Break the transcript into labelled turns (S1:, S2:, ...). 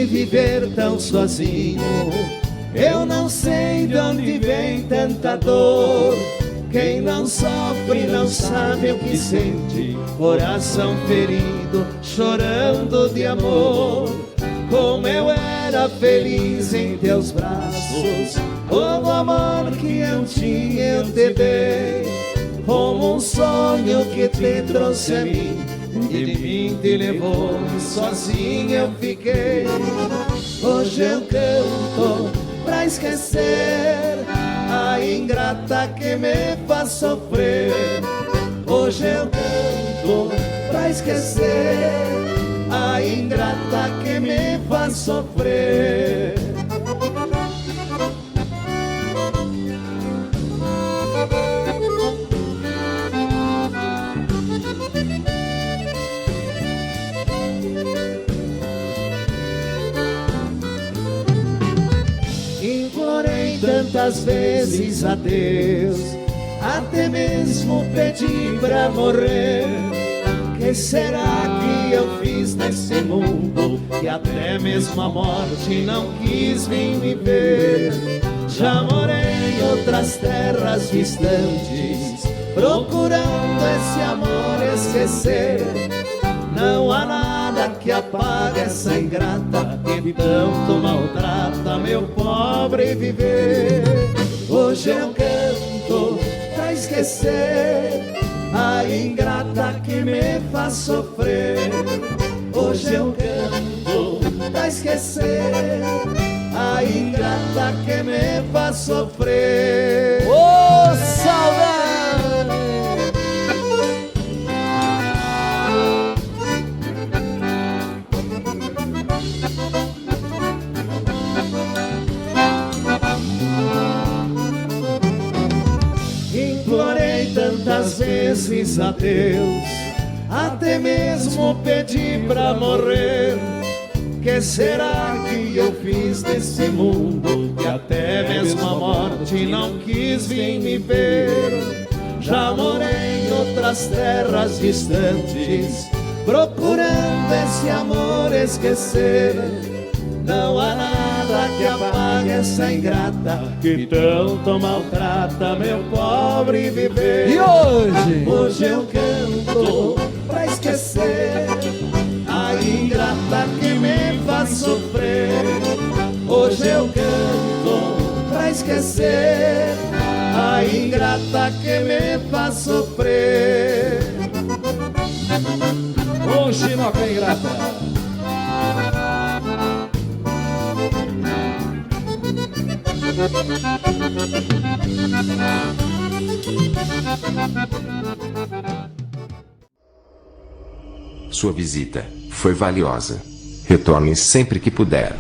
S1: viver tão sozinho. Eu não sei de onde vem tanta dor. Quem não sofre não sabe o que sente. Coração ferido, chorando de amor. Como eu era feliz em teus braços. Como o amor que eu tinha eu te dei. Como um sonho que te trouxe a mim, e de mim te levou, e sozinho eu fiquei. Hoje eu canto pra esquecer a ingrata que me faz sofrer. Hoje eu canto pra esquecer a ingrata que me faz sofrer. Implorei tantas vezes a Deus, até mesmo pedi pra morrer. Que será que eu fiz nesse mundo, que até mesmo a morte não quis vir me ver? Já morei em outras terras distantes, procurando esse amor esquecer. Não há nada que apague essa ingrata que tanto maltrata meu pobre viver. Hoje eu canto pra esquecer a ingrata que me faz sofrer. Hoje eu canto pra esquecer a ingrata que me faz sofrer.
S2: Ô, saudade!
S1: Implorei tantas vezes a Deus, até mesmo pedi pra morrer. Que será que eu fiz nesse mundo, que até mesmo a morte não quis vir me ver? Já morei em outras terras distantes, procurando esse amor esquecer. Não há nada que apague essa ingrata que tanto maltrata meu pobre viver.
S2: E hoje?
S1: Hoje eu canto pra esquecer a ingrata que me faz sofrer. Hoje eu canto pra esquecer a ingrata que me faz sofrer.
S2: Ô, Chinoca ingrata!
S3: Sua visita foi valiosa. Retorne sempre que puder.